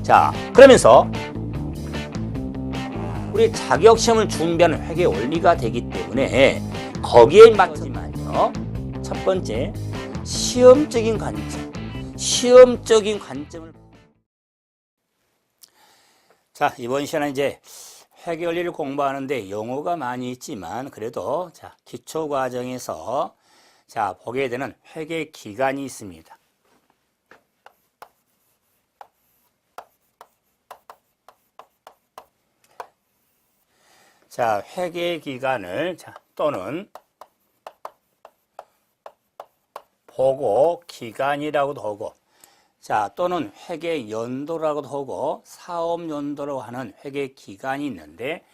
자, 그러면서 우리 자격시험을 준비하는 회계 원리가 되기 때문에 거기에 맞지만요. 첫 번째, 시험적인 관점을. 자, 이번 시간은 이제 회계 원리를 공부하는데 용어가 많이 있지만 그래도 자, 기초 과정에서 자, 보게 되는 회계 기간이 있습니다. 자, 회계 기간을 자, 또는 보고 기간이라고도 하고, 자, 또는 회계 연도라고도 하고, 사업 연도라고 하는 회계 기간이 있는데,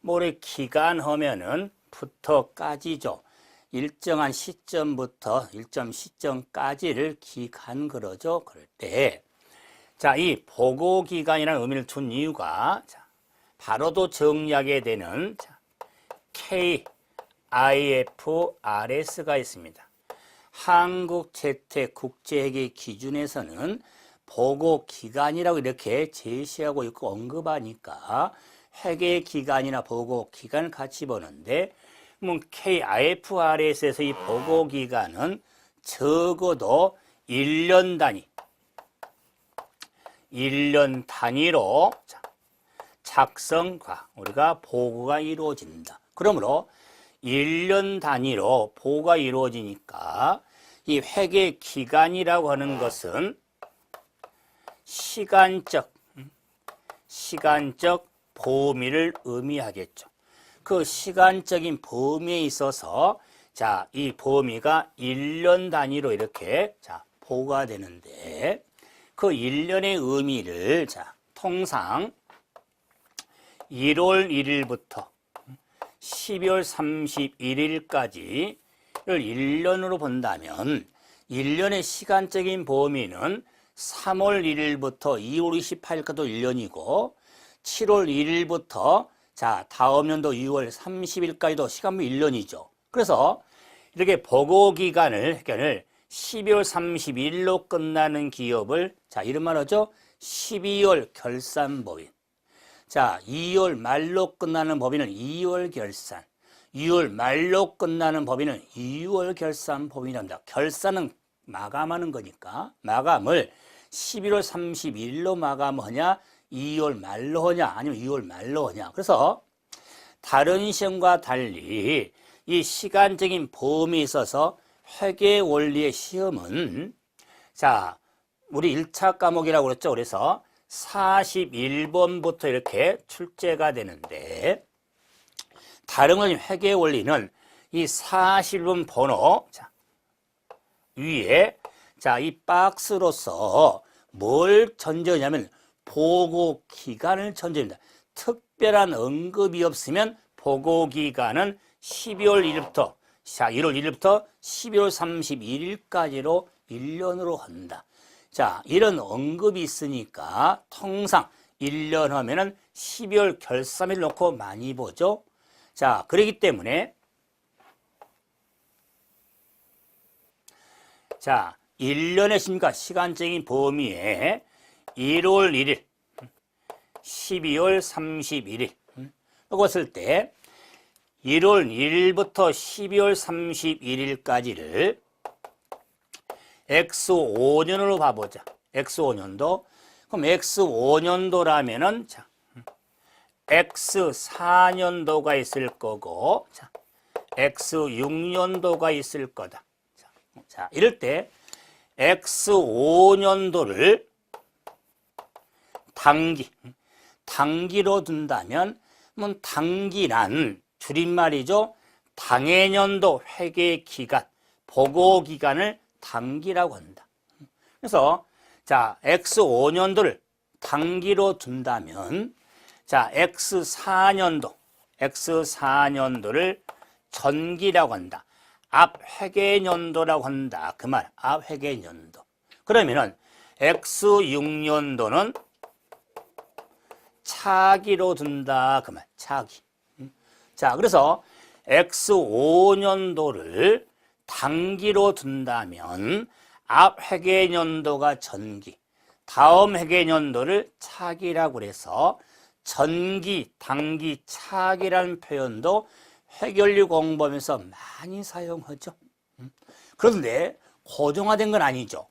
우리 기간 하면은 부터까지죠. 일정한 시점부터 일정 시점까지를 기간 그러죠. 그럴 때, 자, 이 보고 기간이라는 의미를 둔 이유가, 자, 바로도 정리하게 되는 자, KIFRS가 있습니다. 한국재택국제회계 기준에서는 보고 기간이라고 이렇게 제시하고 있고 언급하니까 회계 기간이나 보고 기간을 같이 보는데, KIFRS에서 이 보고 기간은 적어도 1년 단위로 작성과 우리가 보고가 이루어진다. 그러므로 1년 단위로 보고가 이루어지니까 이 회계 기간이라고 하는 것은 시간적 범위를 의미하겠죠. 그 시간적인 범위에 있어서 자, 이 범위가 1년 단위로 이렇게 자, 보고가 되는데 그 1년의 의미를 자, 통상 1월 1일부터 12월 31일까지를 1년으로 본다면 1년의 시간적인 범위는 3월 1일부터 2월 28일까지도 1년이고 7월 1일부터 자, 다음 연도 2월 30일까지도 시간이 1년이죠. 그래서 이렇게 보고 기간을 12월 31일로 끝나는 기업을 자, 이런 말 하죠. 12월 결산법인. 자, 2월 말로 끝나는 법인은 2월 결산. 6월 말로 끝나는 법인은 2월 결산 법인이란다. 결산은 마감하는 거니까 마감을 11월 31일로 마감하냐, 2월 말로 하냐, 아니면 2월 말로 하냐. 그래서 다른 시험과 달리 이 시간적인 범위에 있어서 회계 원리의 시험은 자, 우리 1차 과목이라고 그랬죠. 그래서 41번부터 이렇게 출제가 되는데, 다른 건 회계 원리는 이 41번 번호 자, 위에 자, 이 박스로서 뭘 전제하냐면 보고 기간을 전제합니다. 특별한 언급이 없으면 보고 기간은 12월 1일부터 자, 1월 1일부터 12월 31일까지로 1년으로 한다. 자, 이런 언급이 있으니까 통상 1년 하면은 12월 결산일 놓고 많이 보죠. 자, 그렇기 때문에 자, 1년의 시간적인 범위에 1월 1일, 12월 31일 이것을 때 1월 1일부터 12월 31일까지를 X5년으로 봐보자. X5년도. 그럼 X5년도라면은, 자, X4년도가 있을 거고, 자, X6년도가 있을 거다. 자, 이럴 때 X5년도를 단기로 둔다면, 단기란 줄임말이죠. 당해년도 회계 기간, 보고 기간을 단기라고 한다. 그래서 자, X5년도를 단기로 둔다면 자, X4년도를 전기라고 한다. 앞 회계년도라고 한다. 그 말, 앞 회계년도. 그러면은 X6년도는 차기로 둔다. 그 말, 차기. 자, 그래서 X5년도를 단기로 둔다면 앞 회계년도가 전기, 다음 회계연도를 차기라고 해서 전기, 단기, 차기라는 표현도 회계원리 공부하면서 많이 사용하죠. 그런데 고정화된 건 아니죠.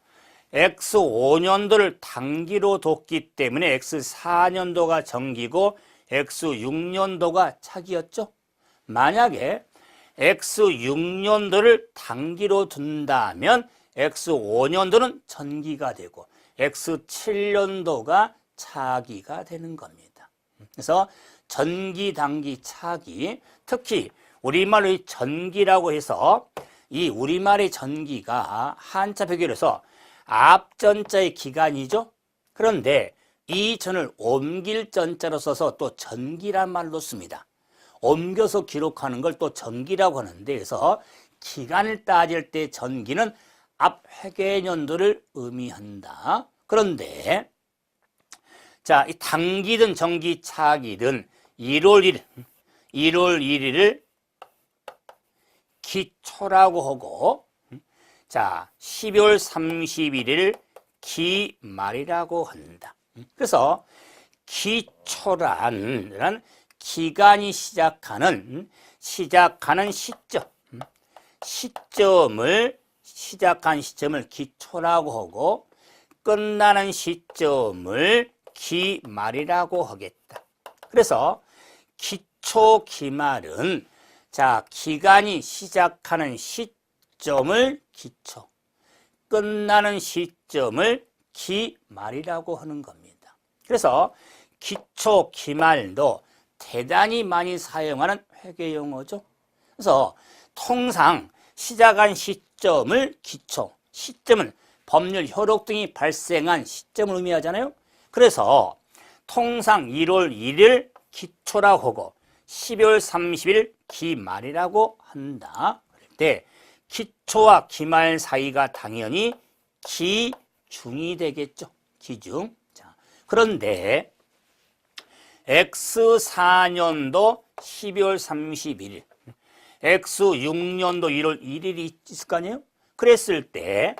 X5년도를 단기로 뒀기 때문에 X4년도가 정기고 X6년도가 차기였죠. 만약에 X6년도를 단기로 둔다면 X5년도는 전기가 되고 X7년도가 차기가 되는 겁니다. 그래서 전기, 단기, 차기, 특히 우리말로 이 전기라고 해서 이 우리말의 전기가 한자 표기로서 앞전자의 기간이죠. 그런데 이 전을 옮길 전자로 써서 또 전기란 말로 씁니다. 옮겨서 기록하는 걸 또 전기라고 하는데, 그래서 기간을 따질 때 전기는 앞 회계연도를 의미한다. 그런데 자, 이 단기든 전기, 차기든 1월 1일을 기초라고 하고, 자, 12월 31일을 기말이라고 한다. 그래서 기초란 기간이 시작하는 시점을 시작한 시점을 기초라고 하고 끝나는 시점을 기말이라고 하겠다. 그래서 기초, 기말은 자, 기간이 시작하는 시점을 기초, 끝나는 시점을 기말이라고 하는 겁니다. 그래서 기초, 기말도 대단히 많이 사용하는 회계용어죠. 그래서 통상 시작한 시점을 기초, 시점은 법률 효력 등이 발생한 시점을 의미하잖아요. 그래서 통상 1월 1일 기초라고 하고 12월 30일 기말이라고 한다. 그럴 때 기초와 기말 사이가 당연히 기중이 되겠죠. 기중. 자, 그런데 X4년도 12월 31일, X6년도 1월 1일이 있을 거 아니에요? 그랬을 때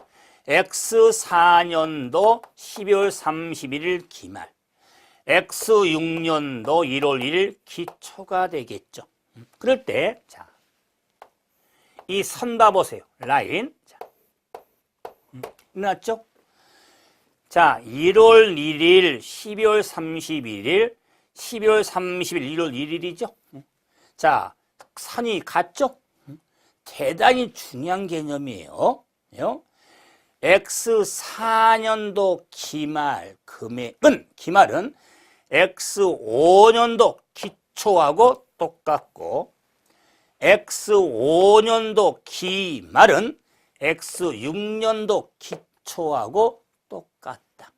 X4년도 12월 31일 기말, X6년도 1월 1일 기초가 되겠죠. 그럴 때, 자, 이 선 봐보세요. 라인. 자, 일어났죠? 자, 1월 1일, 12월 31일, 12월 30일, 1월 1일이죠. 자, 선이 같죠? 대단히 중요한 개념이에요. X4년도 기말 금액은, 기말은 X5년도 기초하고 똑같고 X5년도 기말은 X6년도 기초하고 똑같다.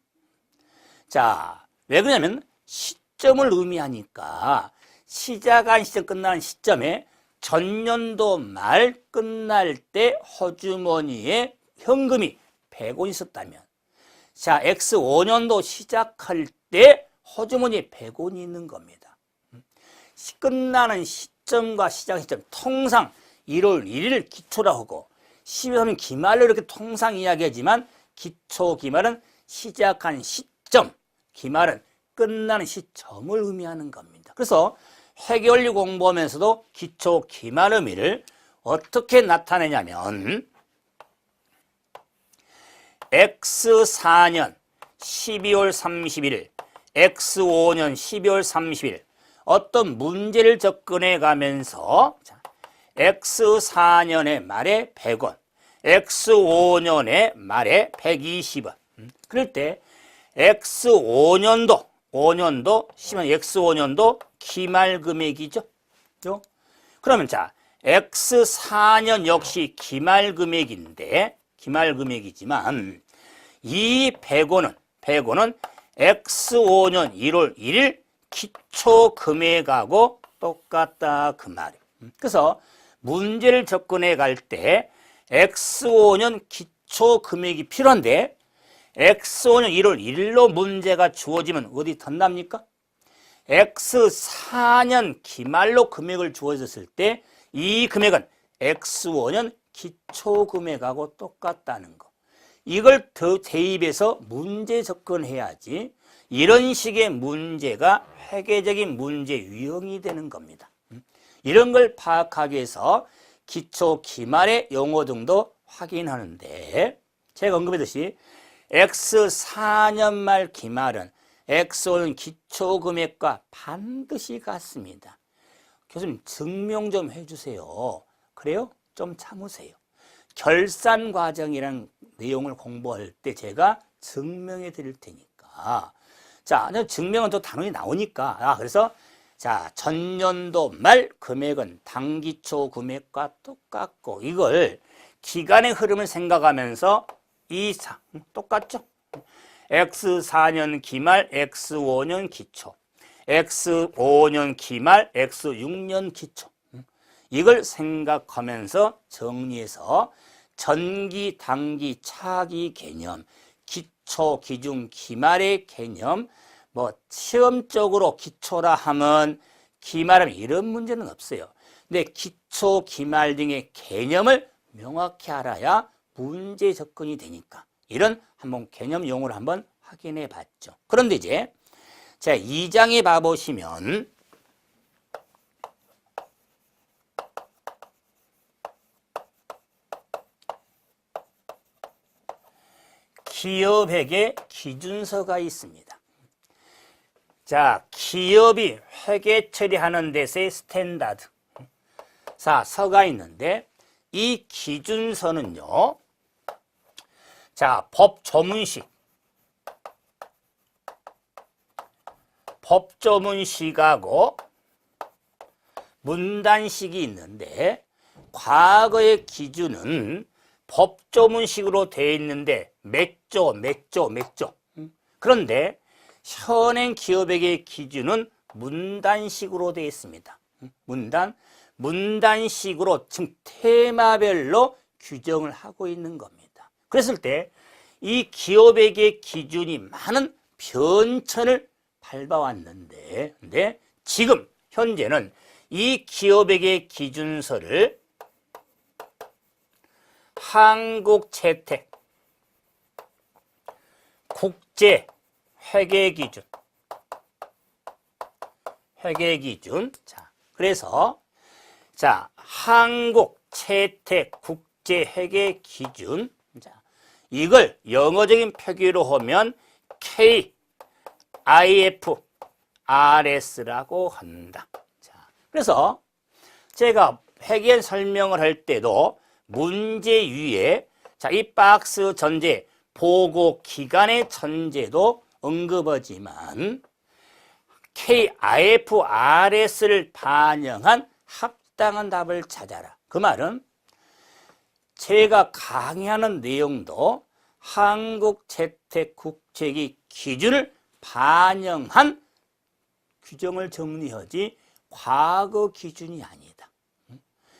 자, 왜 그러냐면 시점을 의미하니까 시작한 시점, 끝나는 시점에 전년도 말 끝날 때 허주머니에 현금이 100원 있었다면, 자, X5년도 시작할 때 허주머니에 100원이 있는 겁니다. 끝나는 시점과 시작 시점, 통상 1월 1일 기초라고 하고 12월은 기말로 이렇게 통상 이야기하지만 기초, 기말은 시작한 시점, 기말은 끝나는 시점을 의미하는 겁니다. 그래서 회계원리 공부하면서도 기초, 기말 의미를 어떻게 나타내냐면 X4년 12월 31일, X5년 12월 30일 어떤 문제를 접근해 가면서 X4년의 말에 100원, X5년의 말에 120원. 그럴 때 X5년도, 5년도, X5년도 기말 금액이죠. 그러면 자, X4년 역시 기말 금액인데, 기말 금액이지만 이 100원은 X5년 1월 1일 기초 금액하고 똑같다 그 말이에요. 그래서 문제를 접근해 갈 때 X5년 기초 금액이 필요한데 X5년 1월 1일로 문제가 주어지면 어디 덧납니까? X4년 기말로 금액을 주어졌을 때 이 금액은 X5년 기초 금액하고 똑같다는 거. 이걸 더 대입해서 문제 접근해야지 이런 식의 문제가 회계적인 문제 유형이 되는 겁니다. 이런 걸 파악하기 위해서 기초 기말의 용어 등도 확인하는데 제가 언급했듯이 X4년 말 기말은 X5년 기초금액과 반드시 같습니다. 교수님 증명 좀 해주세요. 그래요? 좀 참으세요. 결산 과정이라는 내용을 공부할 때 제가 증명해 드릴 테니까 자, 증명은 또 단원이 나오니까 그래서 자, 전년도 말 금액은 당기초 금액과 똑같고 이걸 기간의 흐름을 생각하면서 이상 똑같죠? X4년 기말, X5년 기초, X5년 기말, X6년 기초 이걸 생각하면서 정리해서 전기, 단기, 차기 개념, 기초, 기중, 기말의 개념 뭐 시험적으로 기초라 하면 기말하면 이런 문제는 없어요. 근데 기초, 기말 등의 개념을 명확히 알아야 문제 접근이 되니까 이런 한번 개념 용어를 한번 확인해 봤죠. 그런데 이제 자 2장에 봐보시면 기업회계 기준서가 있습니다. 자, 기업이 회계 처리하는 데서의 스탠다드 서가 있는데 이 기준서는요. 자, 법조문식하고 문단식이 있는데 과거의 기준은 법조문식으로 되어 있는데 몇 조. 그런데 현행 기업회계 기준은 문단식으로 되어 있습니다. 문단식으로 지금 테마별로 규정을 하고 있는 겁니다. 그랬을 때 이 기업회계 기준이 많은 변천을 밟아왔는데 근데 지금 현재는 이 기업회계 기준서를 한국채택 국제 회계기준 자 그래서 자 한국채택 국제 회계기준 자 이걸 영어적인 표기로 하면 KIFRS라고 한다. 자 그래서 제가 회계 설명을 할 때도 문제 위에 자 이 박스 전제 보고 기간의 전제도 언급하지만 KIFRS를 반영한 합당한 답을 찾아라. 그 말은 제가 강의하는 내용도 한국채택국제기 기준을 반영한 규정을 정리하지 과거 기준이 아니다.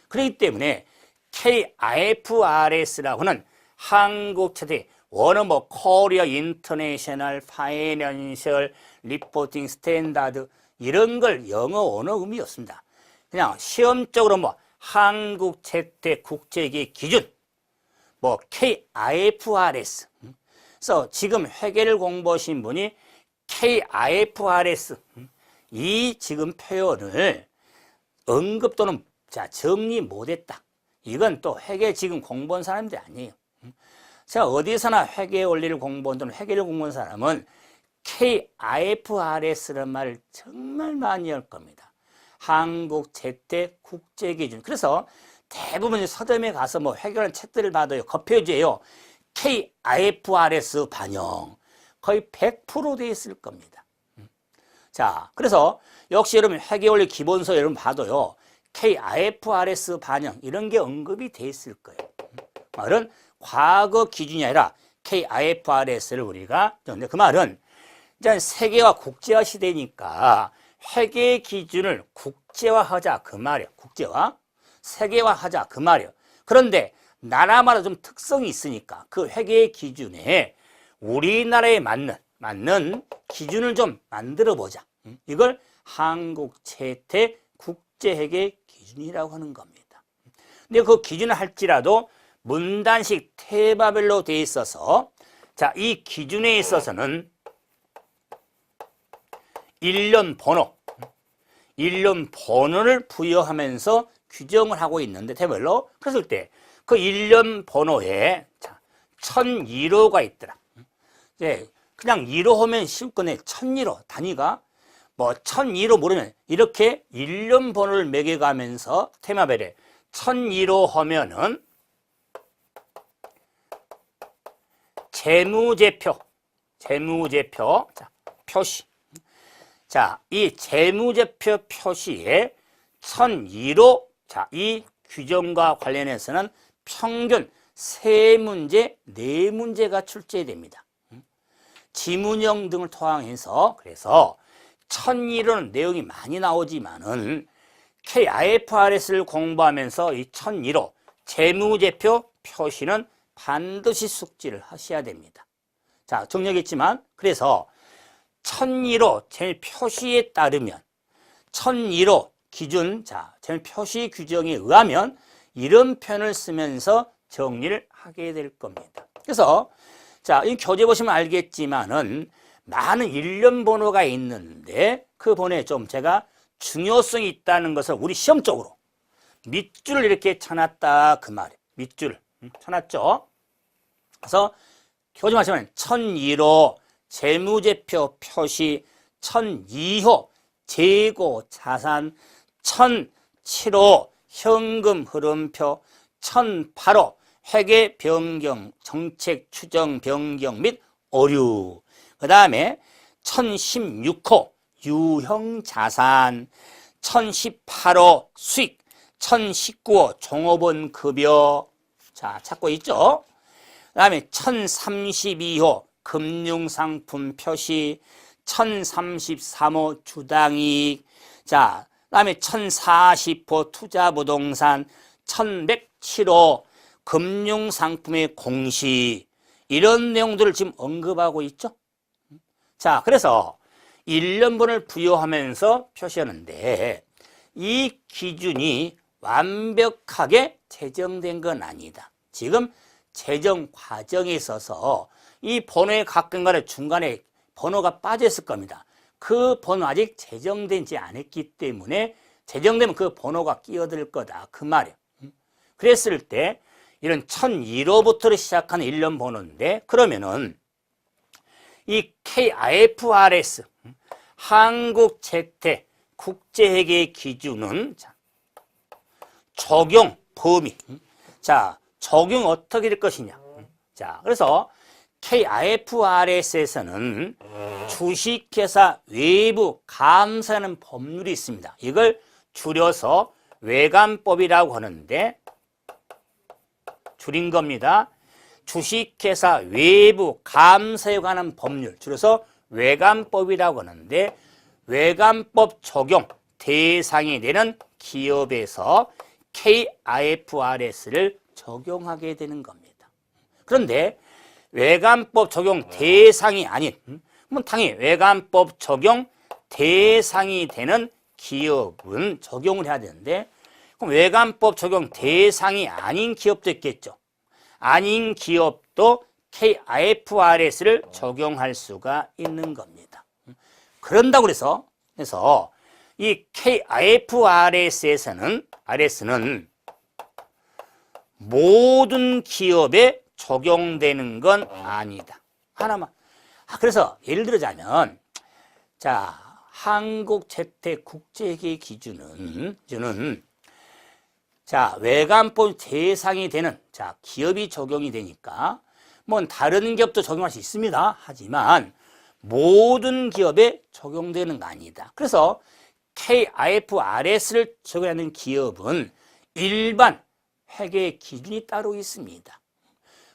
그렇기 때문에 KIFRS라고 하는 한국채택 원어는 뭐 코리아 인터내셔널 파이낸셜 리포팅 스탠다드 이런 걸 영어 언어 의미 없습니다. 그냥 시험적으로 뭐 한국 채택 국제기 기준 뭐 KIFRS 그래서 지금 회계를 공부하신 분이 KIFRS 이 지금 표현을 언급 또는 자 정리 못했다. 이건 또 회계 지금 공부한 사람들이 아니에요. 제가 어디서나 회계 원리를 공부한 또는 회계를 공부한 사람은 KIFRS라는 말을 정말 많이 할 겁니다. 한국 채택 국제 기준. 그래서 대부분 서점에 가서 뭐 회계하는 책들을 받아요. 겉표지에요. KIFRS 반영. 거의 100% 돼 있을 겁니다. 자, 그래서 역시 여러분 회계 원리 기본서 여러분 봐도요. KIFRS 반영 이런 게 언급이 돼 있을 거예요. 말은 과거 기준이 아니라 KIFRS를 우리가 근데 그 말은 이제 세계화 국제화 시대니까 회계 기준을 국제화하자 그 말이에요. 국제화, 세계화하자 그 말이에요. 그런데 나라마다 좀 특성이 있으니까 그 회계 기준에 우리나라에 맞는 기준을 좀 만들어 보자. 이걸 한국채택 국제회계 기준이라고 하는 겁니다. 근데 그 기준을 할지라도 문단식 테마별로 되어 있어서 자, 이 기준에 있어서는 일련 번호를 부여하면서 규정을 하고 있는데 테마별로 그랬을 때 그 일련 번호에 자, 1002호가 있더라. 이제 그냥 2로 하면 쉬울 거네. 1002호 단위가 뭐 1002호 모르면 이렇게 일련 번호를 매겨가면서 테마별에 1002호 하면은 재무제표 자, 표시. 자, 이 재무제표 표시에 1002호 자, 이 규정과 관련해서는 평균 3문제, 4문제가 출제됩니다. 지문형 등을 토항해서 그래서 1002호는 내용이 많이 나오지만은 KIFRS를 공부하면서 이 1002호 재무제표 표시는 반드시 숙지를 하셔야 됩니다. 자, 정리하겠지만 그래서 1002호 제 표시에 따르면 1002호 기준 자, 제 표시 규정에 의하면 이런 표현을 쓰면서 정리를 하게 될 겁니다. 그래서 자, 이 교재 보시면 알겠지만은 많은 일련 번호가 있는데 그 번호에 좀 제가 중요성이 있다는 것을 우리 시험적으로 밑줄을 이렇게 쳐놨다 그 말이에요. 밑줄 쳐놨죠. 그래서 교재 마시면 1002호 재무제표 표시, 1002호 재고 자산, 1007호 현금 흐름표, 1008호 회계 변경, 정책 추정 변경 및 오류. 그 다음에 1016호 유형 자산, 1018호 수익, 1019호 종업원 급여. 자, 찾고 있죠? 그 다음에 1032호 금융상품 표시, 1033호 주당이익. 자, 그 다음에 1040호 투자부동산, 1107호 금융상품의 공시. 이런 내용들을 지금 언급하고 있죠. 자, 그래서 일련번을 부여하면서 표시하는데 이 기준이 완벽하게 제정된 건 아니다. 지금 제정 과정에 있어서 이 번호의 가끔가다 중간에 번호가 빠져 있을 겁니다. 그 번호 아직 제정되지 않았기 때문에 제정되면 그 번호가 끼어들 거다 그 말이에요. 그랬을 때 이런 1002호부터 시작하는 일련 번호인데 그러면은 이 KIFRS 한국재택 국제회계 기준은 적용 범위. 자, 적용 어떻게 될 것이냐. 자, 그래서 KIFRS에서는 주식회사 외부 감사하는 법률이 있습니다. 이걸 줄여서 외감법이라고 하는데 줄인 겁니다. 주식회사 외부 감사에 관한 법률 줄여서 외감법이라고 하는데 외감법 적용 대상이 되는 기업에서 KIFRS를 적용하게 되는 겁니다. 그런데 외감법 적용 대상이 아닌 당연히 외감법 적용 대상이 되는 기업은 적용을 해야 되는데 그럼 외감법 적용 대상이 아닌 기업도 있겠죠. 아닌 기업도 KIFRS를 적용할 수가 있는 겁니다. 그런다고 그래서 이 KIFRS에서는 RS는 모든 기업에 적용되는 건 아니다. 하나만. 그래서 예를 들자면 자, 한국재택국제회계 기준은 자, 외감법 대상이 되는 자, 기업이 적용이 되니까 뭐 다른 기업도 적용할 수 있습니다. 하지만 모든 기업에 적용되는 거 아니다. 그래서 KIFRS를 적용하는 기업은 일반 회계 기준이 따로 있습니다.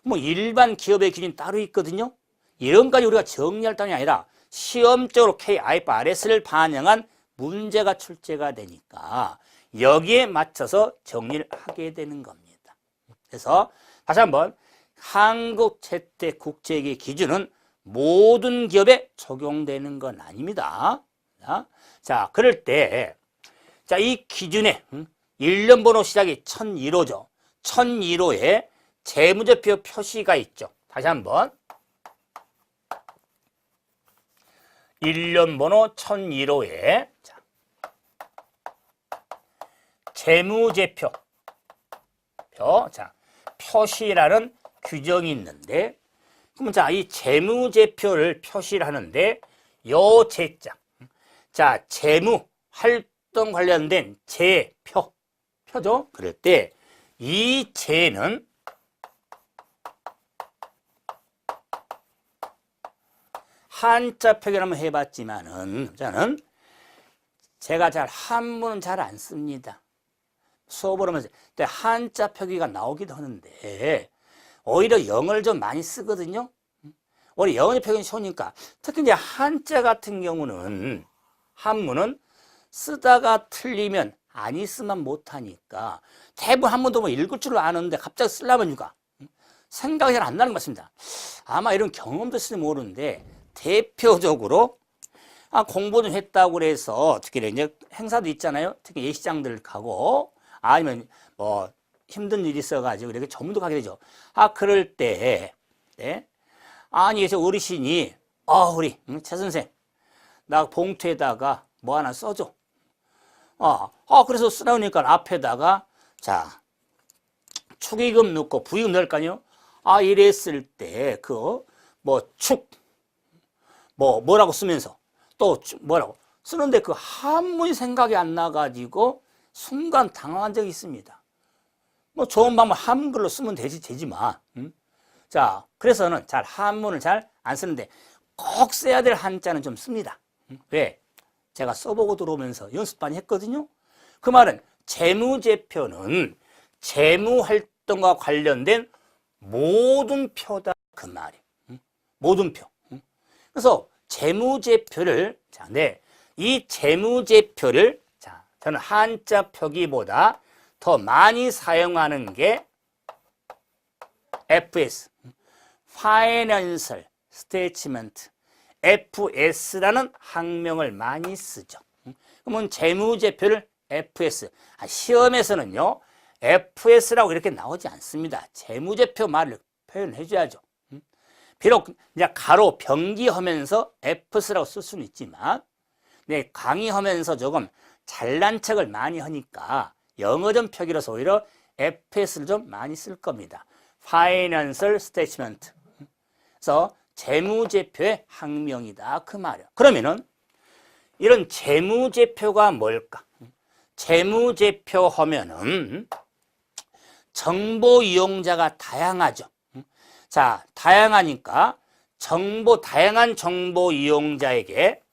뭐 일반 기업의 기준이 따로 있거든요. 이런까지 우리가 정리할 땅이 아니라 시험적으로 KIFRS를 반영한 문제가 출제가 되니까 여기에 맞춰서 정리를 하게 되는 겁니다. 그래서 다시 한번 한국재택국제회계 기준은 모든 기업에 적용되는 건 아닙니다. 자, 그럴 때 자, 이 기준에 일련 번호 시작이 1002호죠. 1002호에 재무제표 표시가 있죠. 다시 한번. 일련번호 1001호에 재무제표 표시라는 규정이 있는데, 그러면 이 재무제표를 표시를 하는데 요 제자, 재무 활동 관련된 표죠. 그럴 때 이 제는 한자 표기를 한번 해봤지만은 저는 제가 한문은 잘 안 씁니다. 수업을 하면서 한자 표기가 나오기도 하는데 오히려 영어를 좀 많이 쓰거든요. 오히려 영어 표현이 좋으니까. 특히 이제 한자 같은 경우는 한문은 쓰다가 틀리면 안 있으면 못하니까 대부분 한문도 뭐 읽을 줄 아는데 갑자기 쓰려면 생각이 잘 안 나는 것 같습니다. 아마 이런 경험도 있을지 모르는데 대표적으로 공부 좀 했다고 그래서 특히 이제 행사도 있잖아요. 특히 예시장들 가고 아니면 뭐 힘든 일이 있어가지고 이렇게 전문도 가게 되죠. 그럴 때 아니 저 어르신이 우리 최 선생 나 봉투에다가 뭐 하나 써줘. 그래서 쓰라니까 앞에다가 축의금 넣고 부의금 넣을 거 아니에요. 이랬을 때 뭐라고 쓰면서 또 뭐라고 쓰는데 그 한문이 생각이 안 나가지고 순간 당황한 적이 있습니다. 뭐 좋은 방법 한글로 쓰면 되지만 그래서는 한문을 잘 안 쓰는데 꼭 써야 될 한자는 좀 씁니다. 왜? 제가 써보고 들어오면서 연습 많이 했거든요. 그 말은 재무제표는 재무활동과 관련된 모든 표다 그 말이에요. 모든 표. 그래서 재무제표를 이 재무제표를 저는 한자 표기보다 더 많이 사용하는 게 FS, Financial Statement, FS라는 학명을 많이 쓰죠. 그러면 재무제표를 FS, 시험에서는요 FS라고 이렇게 나오지 않습니다. 재무제표 말을 표현해 줘야죠. 비록 이제 가로 병기하면서 FS라고 쓸 수는 있지만 강의하면서 조금 잘난 척을 많이 하니까 영어전 표기로서 오히려 FS를 좀 많이 쓸 겁니다. Financial Statement. 그래서 재무제표의 학명이다 그 말이에요. 그러면은 이런 재무제표가 뭘까? 재무제표 하면은 정보 이용자가 다양하죠. 다양하니까 다양한 정보 이용자에게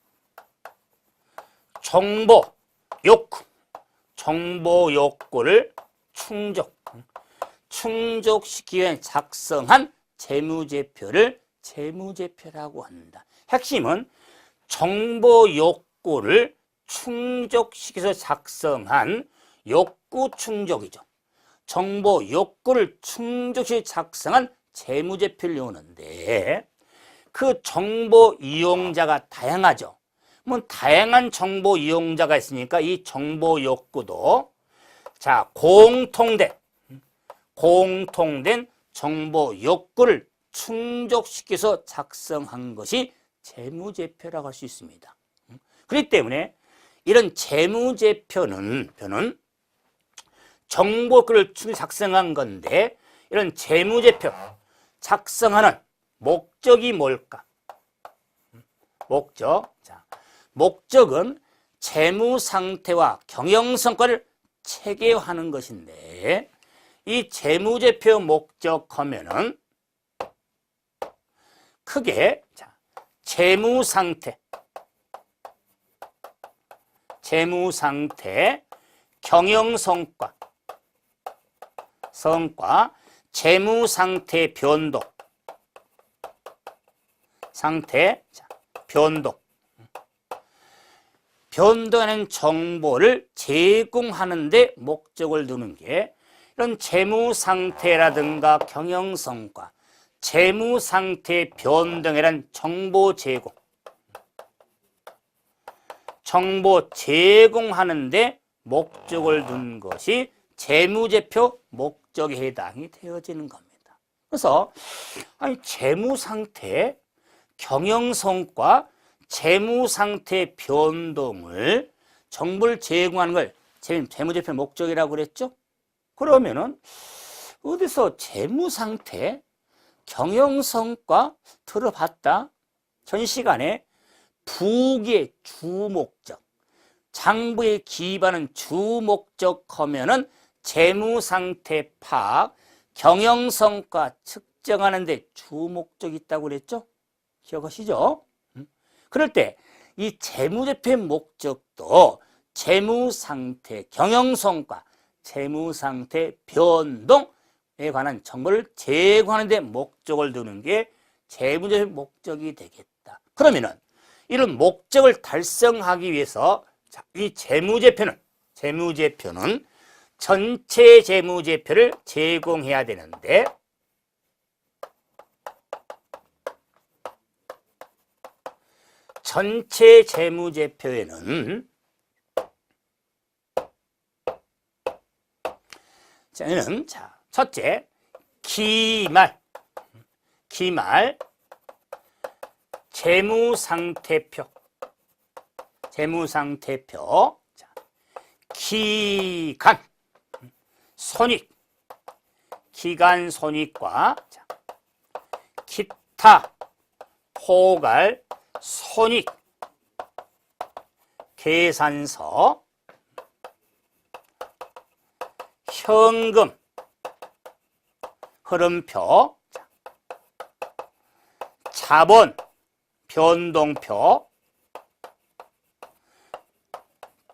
정보 욕구를 충족시키기 위해 작성한 재무제표를 재무제표라고 한다. 핵심은 정보 욕구를 충족시켜서 작성한 욕구 충족이죠. 정보 욕구를 충족시켜 작성한 재무제표를 이용하는데 그 정보 이용자가 다양하죠. 다양한 정보 이용자가 있으니까 이 정보 욕구도 공통된 정보 욕구를 충족시켜서 작성한 것이 재무제표라고 할 수 있습니다. 그렇기 때문에 이런 재무제표는 정보 욕구를 작성한 건데 이런 재무제표 작성하는 목적이 뭘까? 목적은 재무 상태와 경영 성과를 체계화하는 것인데 이 재무제표 목적 하면은 크게 재무 상태, 경영 성과, 재무 상태 변동, 변동하는 정보를 제공하는 데 목적을 두는 게 이런 재무 상태라든가 경영 성과, 재무 상태 변동이란 정보 제공하는 데 목적을 둔 것이 재무제표 목적에 해당이 되어지는 겁니다. 그래서 아니 재무상태, 경영성과 재무상태 변동을 정보를 제공하는 걸 재무제표 목적이라고 그랬죠? 그러면은 어디서 재무상태, 경영성과 들어봤다? 전 시간에 부의 주목적, 장부에 기입하는 주목적 하면은 재무상태 파악, 경영성과 측정하는 데 주목적이 있다고 그랬죠? 기억하시죠? 그럴 때 이 재무제표의 목적도 재무상태, 경영성과 재무상태 변동에 관한 정보를 제공하는 데 목적을 두는 게 재무제표 목적이 되겠다. 그러면은 이런 목적을 달성하기 위해서 이 재무제표는 전체 재무제표를 제공해야 되는데 전체 재무제표에는 저는 첫째 기말 재무상태표 기간 손익 기간 손익과 기타 포괄 손익 계산서 현금 흐름표 자본 변동표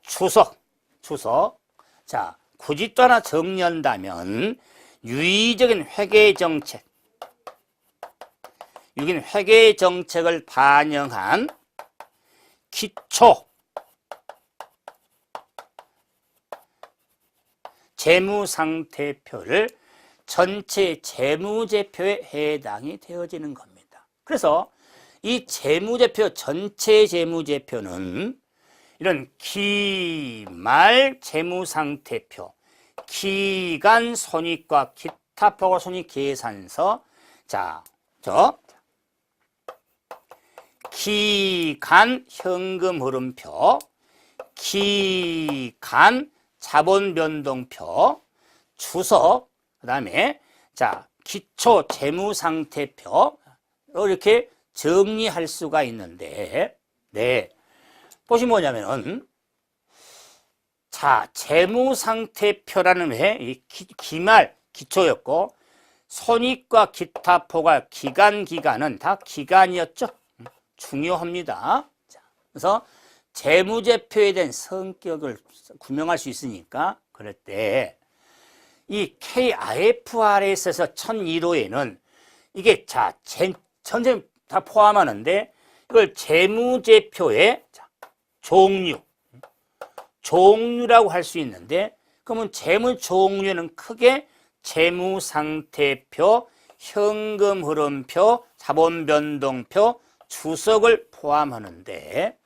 추석 자 굳이 또 하나 정리한다면 유의적인 회계 정책을 반영한 기초 재무상태표를 전체 재무제표에 해당이 되어지는 겁니다. 그래서 이 재무제표 전체 재무제표는 이런 기말 재무상태표, 기간 손익과 기타 포괄 손익 계산서, 기간 현금 흐름표, 기간 자본 변동표, 추석, 그다음에 기초 재무상태표 이렇게 정리할 수가 있는데, 보시면 뭐냐면은 재무상태표라는 이 기말 기초였고 손익과 기타 포괄 기간은 다 기간이었죠. 중요합니다. 그래서 재무제표에 대한 성격을 구명할 수 있으니까 그럴 때 이 KIFRS에서 1001호에는 이게 전체 다 포함하는데 이걸 재무제표의 종류라고 할 수 있는데 그러면 재무 종류는 크게 재무상태표, 현금 흐름표, 자본 변동표, 추석을 포함하는데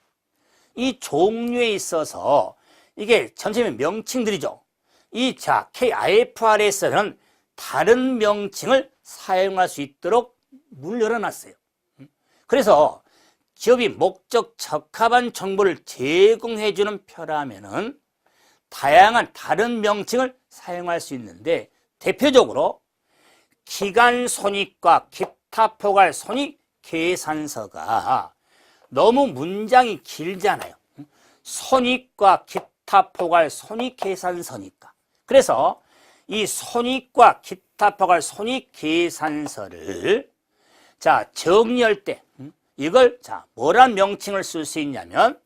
이 종류에 있어서 이게 전체 명칭들이죠. 이 KIFRS는 다른 명칭을 사용할 수 있도록 문을 열어놨어요. 그래서 기업이 목적 적합한 정보를 제공해주는 표라면은 다양한 다른 명칭을 사용할 수 있는데 대표적으로 기간 손익과 기타 포괄 손익 계산서가 너무 문장이 길잖아요. 손익과 기타 포괄 손익 계산서니까. 그래서 이 손익과 기타 포괄 손익 계산서를 정리할 때 이걸 뭐란 명칭을 쓸 수 있냐면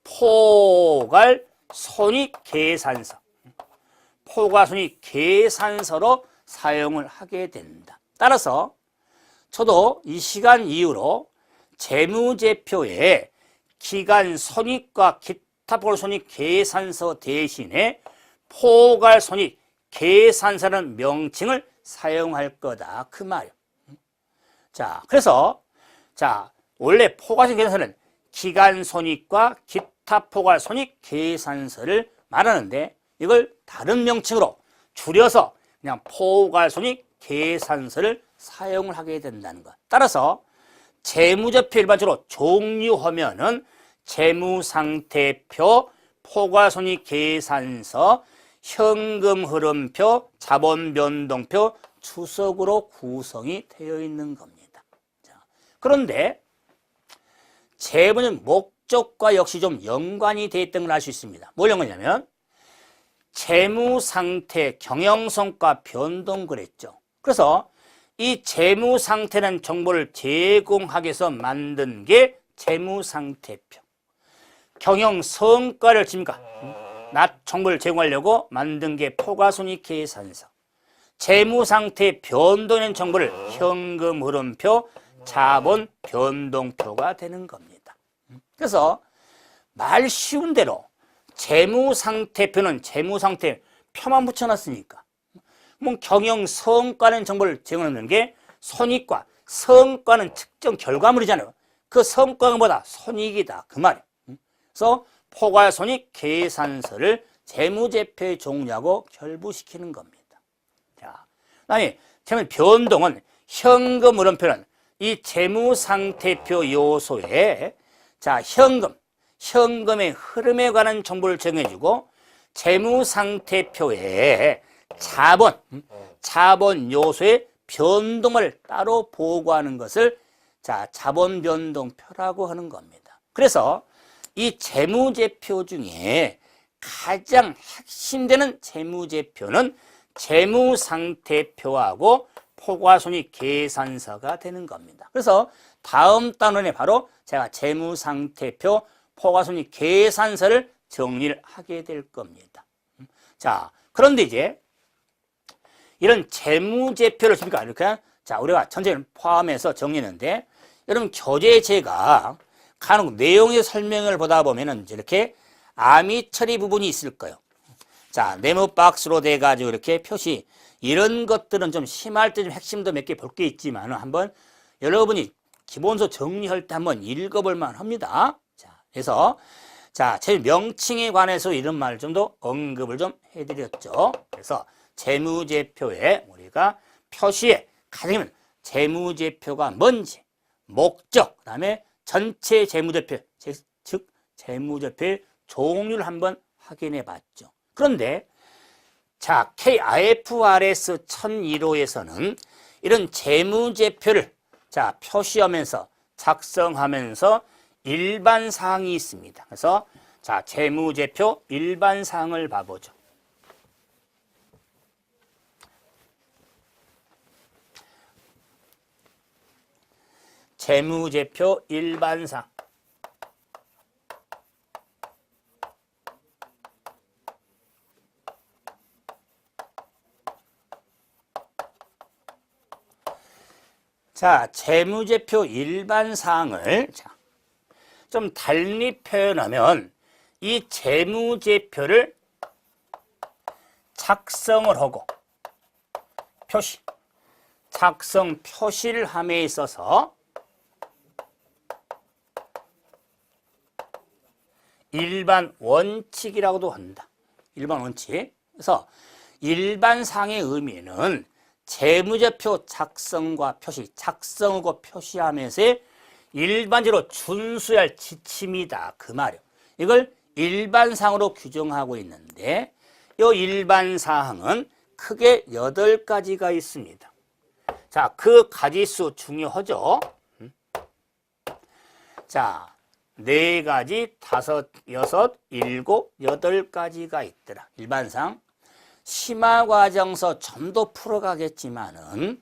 포괄 손익 계산서, 포괄 손익 계산서로 사용을 하게 된다. 따라서 저도 이 시간 이후로 재무제표에 기간 손익과 기타 포괄 손익 계산서 대신에 포괄 손익 계산서라는 명칭을 사용할 거다 그 말이에요. 그래서 원래 포괄 손익 계산서는 기간 손익과 기타 포괄 손익 계산서를 말하는데 이걸 다른 명칭으로 줄여서 그냥 포괄손익 계산서를 사용을 하게 된다는 것. 따라서 재무제표 일반적으로 종류하면은 재무상태표, 포괄손익 계산서, 현금흐름표, 자본변동표, 추석으로 구성이 되어 있는 겁니다. 자, 그런데 재무는 목적과 역시 좀 연관이 되어 있던 걸 알 수 있습니다. 뭘 연관이냐면 재무상태, 경영성과 변동 그랬죠. 그래서 이 재무상태라는 정보를 제공하기 위해서 만든 게 재무상태표. 경영성과를 정보를 제공하려고 만든 게 포괄손익계산서. 재무상태 변동된 정보를 현금흐름표, 자본변동표가 되는 겁니다. 그래서 말 쉬운 대로 재무상태표는 재무상태 표만 붙여놨으니까 뭐 경영성과는 정보를 제공하는 게 손익과 성과는 측정 결과물이잖아요. 그 성과가 뭐다? 손익이다. 그 말이에요. 그래서 포괄손익 계산서를 재무제표의 종류하고 결부시키는 겁니다. 자, 그다음에 변동은 현금흐름표는 이 재무상태표 요소에 자 현금의 흐름에 관한 정보를 정해주고 재무상태표에 자본 요소의 변동을 따로 보고하는 것을 자 자본변동표라고 하는 겁니다. 그래서 이 재무제표 중에 가장 핵심되는 재무제표는 재무상태표하고 포괄손익 계산서가 되는 겁니다. 그래서 다음 단원에 바로 제가 재무상태표, 포괄손익 계산서를 정리를 하게 될 겁니다. 자, 그런데 이제 이런 재무제표를 이렇게 자 우리가 전체를 포함해서 정리했는데 여러분 교재제가 간혹 내용의 설명을 보다 보면은 이렇게 아미 처리 부분이 있을 거예요. 자, 네모 박스로 돼가지고 이렇게 표시, 이런 것들은 좀 심할 때 좀 핵심도 몇 개 볼 게 있지만 한번 여러분이 기본서 정리할 때 한번 읽어볼 만 합니다. 자, 그래서 자, 제 명칭에 관해서 이런 말을 좀 더 언급을 좀 해드렸죠. 그래서 재무제표에 우리가 표시에 가장 재무제표가 뭔지, 목적, 그 다음에 전체 재무제표, 즉 재무제표의 종류를 한번 확인해 봤죠. 그런데 자 IFRS 1001호에서는 이런 재무제표를 자 표시하면서 작성하면서 일반 사항이 있습니다. 그래서 자 재무제표 일반 사항을 봐보죠. 재무제표 일반 사항. 자, 재무제표 일반 사항을 좀 달리 표현하면 이 재무제표를 작성을 하고 표시를 함에 있어서 일반 원칙이라고도 한다. 일반 원칙. 그래서 일반 사항의 의미는 재무제표 작성과 표시, 작성하고 표시하면서의 일반적으로 준수해야 할 지침이다. 그 말이에요. 이걸 일반사항으로 규정하고 있는데 이 일반사항은 크게 8가지가 있습니다. 자, 그 가지수 중요하죠. 자, 4가지, 5, 6, 7, 8가지가 있더라. 일반사항. 심화과정서 좀 더 풀어가겠지만은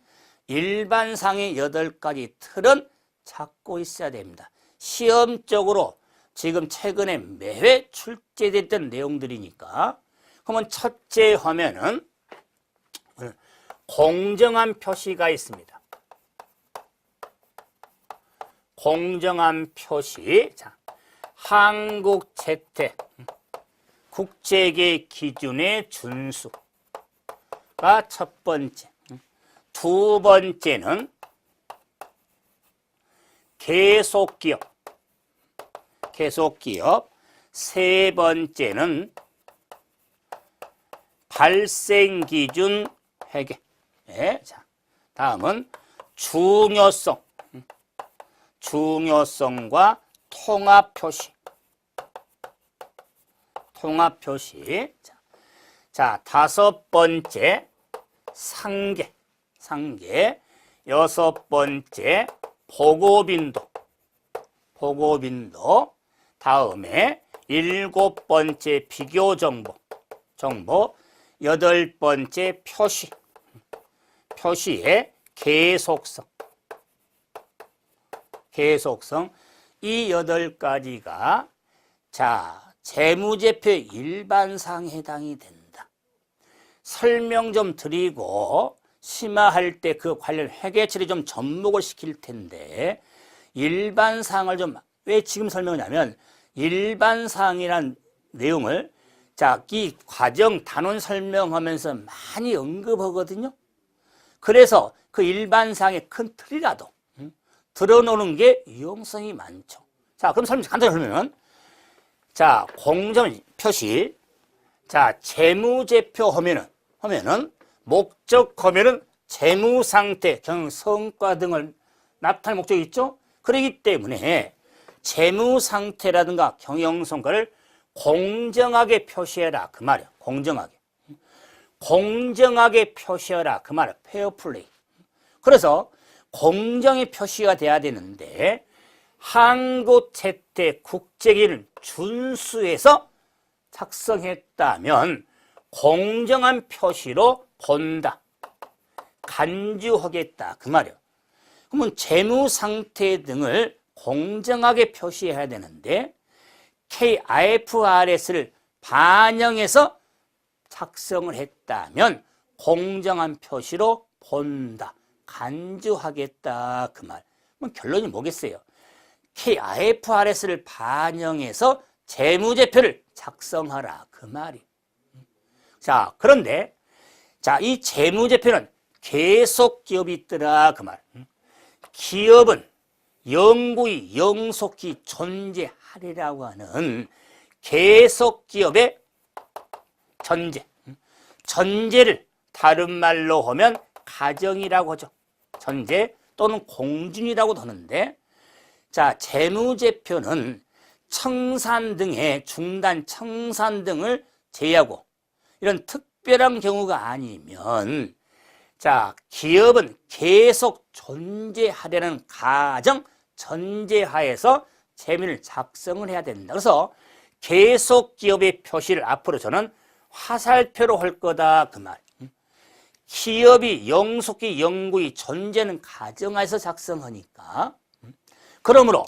일반상의 8가지 틀은 찾고 있어야 됩니다. 시험적으로 지금 최근에 매회 출제됐던 내용들이니까. 그러면 첫째 화면은 공정한 표시가 있습니다. 공정한 표시. 자, 한국 채택. 국제계 기준의 준수가 첫 번째. 두 번째는 계속기업. 세 번째는 발생기준 회계. 예, 자, 다음은 중요성. 중요성과 통합 표시. 통합 표시. 자, 다섯 번째 상계. 상계. 여섯 번째 보고빈도. 보고빈도. 다음에 일곱 번째 비교 정보. 정보. 여덟 번째 표시. 표시의 계속성. 계속성. 이 여덟 가지가 자, 재무제표의 일반사항에 해당이 된다. 설명 좀 드리고 심화할 때 그 관련 회계처리 좀 접목을 시킬 텐데 일반사항을 좀 왜 지금 설명하냐면 일반사항이란 내용을 자, 이 과정 단원 설명하면서 많이 언급하거든요. 그래서 그 일반사항의 큰 틀이라도 드러놓는 게 유용성이 많죠. 자, 그럼 간단히 설명하면 자, 공정 표시. 자, 재무제표 하면은 목적 하면은 재무상태, 성과 등을 나타낼 목적이 있죠. 그렇기 때문에 재무상태라든가 경영성과를 공정하게 표시해라 그 말이야. 공정하게. 공정하게 표시해라 그 말이야. 페어플레이. 그래서 공정히 표시가 돼야 되는데 항구채택 국제기를 준수해서 작성했다면 공정한 표시로 본다. 간주하겠다 그 말이에요. 그러면 재무상태 등을 공정하게 표시해야 되는데 KIFRS를 반영해서 작성을 했다면 공정한 표시로 본다. 간주하겠다 그 말. 그럼 결론이 뭐겠어요? KIFRS를 반영해서 재무제표를 작성하라 그 말이. 자, 그런데 자, 이 재무제표는 계속 기업이 있더라 그 말. 기업은 영구히 영속히 존재하리라고 하는 계속 기업의 전제. 전제를 다른 말로 하면 가정이라고 하죠. 전제 또는 공준이라고도 하는데 자, 재무제표는 청산 등의 중단 청산 등을 제외하고 이런 특별한 경우가 아니면 자, 기업은 계속 존재하려는 가정 전제하에서 재무를 작성을 해야 된다. 그래서 계속 기업의 표시를 앞으로 저는 화살표로 할 거다 그 말. 기업이 영속히 영구히 존재는 가정하에서 작성하니까 그러므로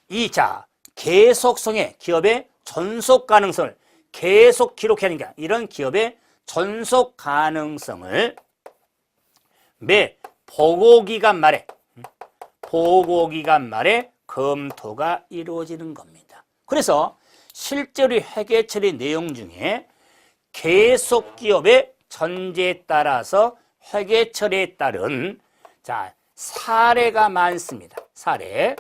이 자 계속성의 기업의 존속 가능성을 계속 기록해야 하는 게 이런 기업의 존속 가능성을 매 보고기간 말에 검토가 이루어지는 겁니다. 그래서 실제로 회계처리 내용 중에 계속 기업의 전제에 따라서 회계처리에 따른 자 사례가 많습니다. 사례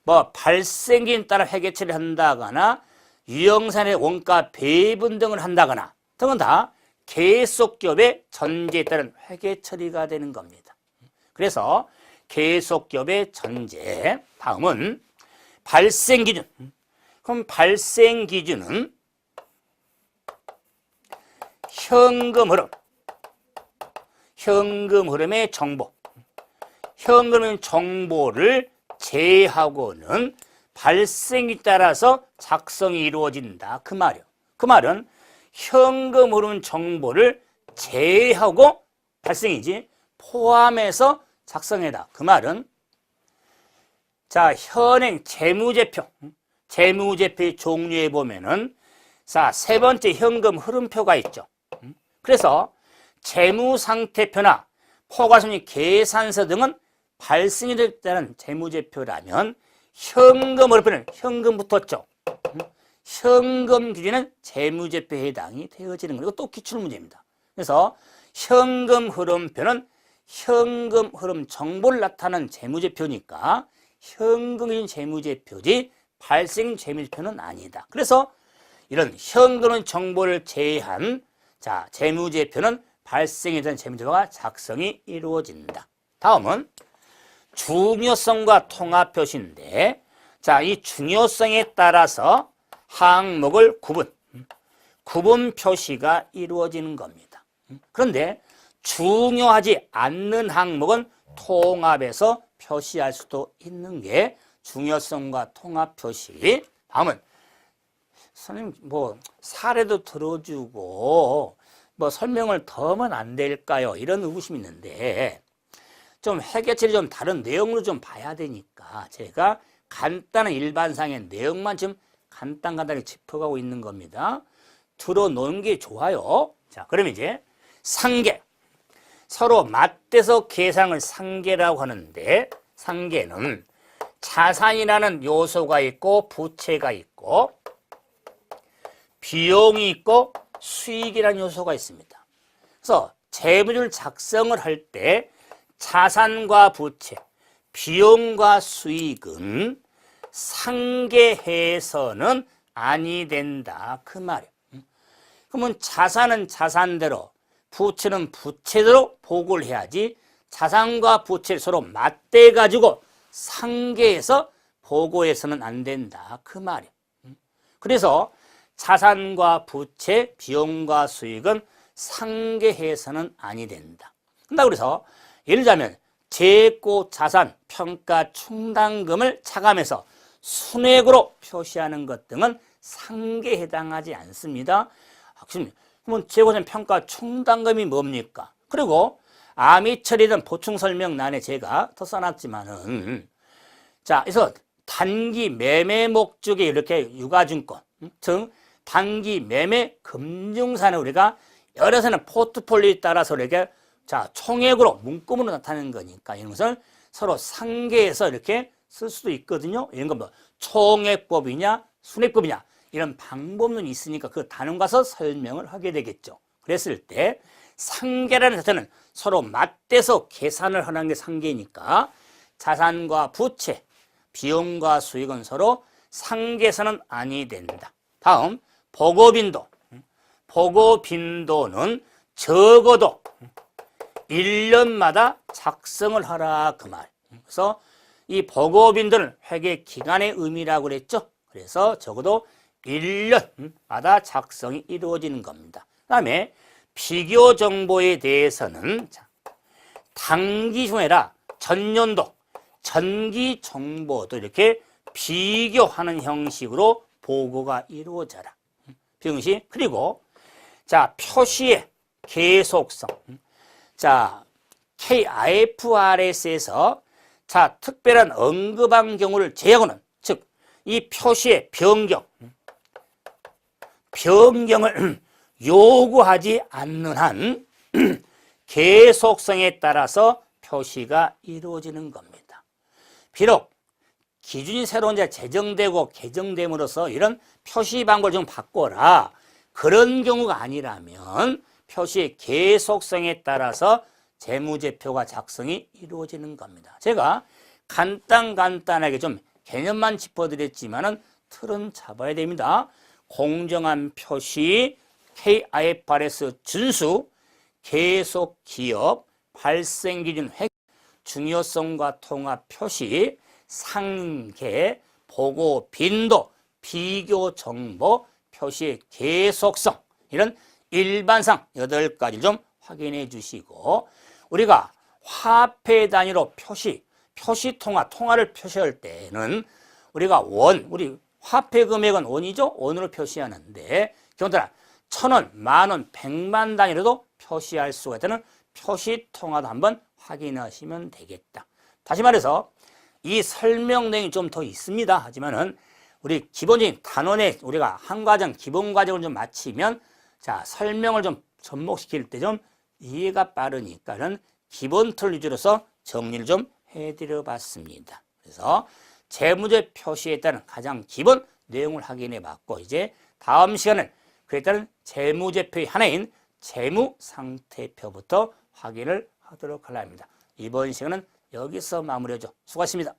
뭐 발생기에 따라 회계처리를 한다거나 유형산의 원가 배분 등을 한다거나 등은 다 계속기업의 전제에 따른 회계처리가 되는 겁니다. 그래서 계속기업의 전제 다음은 발생기준. 그럼 발생기준은 현금 흐름의 정보. 현금 정보를 제하고는 발생에 따라서 작성이 이루어진다. 그 말이요. 그 말은 현금 흐름 정보를 제하고 발생이지 포함해서 작성해다. 그 말은 자, 현행 재무제표. 재무제표의 종류에 보면은 자, 세 번째 현금 흐름표가 있죠. 그래서 재무상태표나 포괄손익 계산서 등은 발생이 될 때는 재무제표라면 현금 흐름표는 현금 붙었죠. 현금 기준은 재무제표에 해당이 되어지는 거고 또 기출문제입니다. 그래서 현금 흐름표는 현금 흐름 정보를 나타내는 재무제표니까 현금 기준 재무제표지 발생 재무제표는 아니다. 그래서 이런 현금 정보를 제외한 자 재무제표는 발생에 대한 재무제표가 작성이 이루어진다. 다음은 중요성과 통합 표시인데, 자, 이 중요성에 따라서 항목을 구분 표시가 이루어지는 겁니다. 그런데 중요하지 않는 항목은 통합해서 표시할 수도 있는 게 중요성과 통합 표시. 다음은 선생님 뭐 사례도 들어주고 뭐 설명을 더 하면 안 될까요? 이런 의구심이 있는데 좀 해결책이 좀 다른 내용으로 좀 봐야 되니까 제가 간단한 일반상의 내용만 좀 간단하게 짚어가고 있는 겁니다. 들어놓은 게 좋아요. 자, 그럼 이제 상계. 서로 맞대서 계산을 상계라고 하는데, 상계는 자산이라는 요소가 있고 부채가 있고 비용이 있고 수익이라는 요소가 있습니다. 그래서 재무를 작성을 할 때 자산과 부채, 비용과 수익은 상계해서는 아니 된다. 그 말이에요. 그러면 자산은 자산대로, 부채는 부채대로 보고를 해야지 자산과 부채를 서로 맞대가지고 상계해서 보고해서는 안 된다. 그 말이에요. 그래서 자산과 부채, 비용과 수익은 상계해서는 아니 된다. 그래서 예를 들자면 재고 자산 평가 충당금을 차감해서 순액으로 표시하는 것 등은 상계에 해당하지 않습니다. 그러면 재고자산 평가 충당금이 뭡니까? 그리고 암이 처리된 보충 설명란에 제가 더 써놨지만은, 자, 그래서 단기 매매 목적의 이렇게 유가증권, 즉 단기 매매 금융산을 우리가 여러 사람 포트폴리오에 따라서 이렇게 자 총액으로 문구으로 나타내는 거니까 이런 것을 서로 상계해서 이렇게 쓸 수도 있거든요. 이런 거 뭐 총액법이냐 순액법이냐 이런 방법론이 있으니까 그 단원 가서 설명을 하게 되겠죠. 그랬을 때 상계라는 자체는 서로 맞대서 계산을 하는 게 상계니까 자산과 부채, 비용과 수익은 서로 상계해서는 아니 된다. 다음 보고빈도. 보고빈도는 적어도 1년마다 작성을 하라 그 말. 그래서 이 보고빈도는 회계 기간의 의미라고 그랬죠. 그래서 적어도 1년마다 작성이 이루어지는 겁니다. 그 다음에 비교 정보에 대해서는 단기 중에라 전년도, 전기 정보도 이렇게 비교하는 형식으로 보고가 이루어져라. 비용식. 그리고 자 표시의 계속성. 자 KIFRS에서 자 특별한 언급한 경우를 제외하고는 즉 이 표시의 변경을 요구하지 않는 한 계속성에 따라서 표시가 이루어지는 겁니다. 비록 기준이 새로 이제 제정되고 개정됨으로써 이런 표시 방법을 좀 바꿔라. 그런 경우가 아니라면 표시의 계속성에 따라서 재무제표가 작성이 이루어지는 겁니다. 제가 간단하게 좀 개념만 짚어드렸지만은 틀은 잡아야 됩니다. 공정한 표시, KIFRS 준수, 계속 기업, 발생 기준 획, 중요성과 통합 표시, 상계, 보고 빈도, 비교 정보, 표시의 계속성 이런 일반상 8가지를 좀 확인해 주시고 우리가 화폐 단위로 통화를 표시할 때는 우리가 우리 화폐 금액은 원이죠? 원으로 표시하는데 경우따라 1,000원, 만원, 100만 단위로도 표시할 수가 있다는 표시 통화도 한번 확인하시면 되겠다. 다시 말해서 이 설명 내용이 좀 더 있습니다. 하지만은 우리 기본적인 단원에 우리가 한 과정, 기본 과정을 좀 마치면 자, 설명을 좀 접목시킬 때 좀 이해가 빠르니까는 기본 틀 위주로서 정리를 좀 해드려 봤습니다. 그래서 재무제 표시에 따른 가장 기본 내용을 확인해 봤고 이제 다음 시간은 그에 따른 재무제표의 하나인 재무상태표부터 확인을 하도록 하려 합니다. 이번 시간은 여기서 마무리하죠. 수고하셨습니다.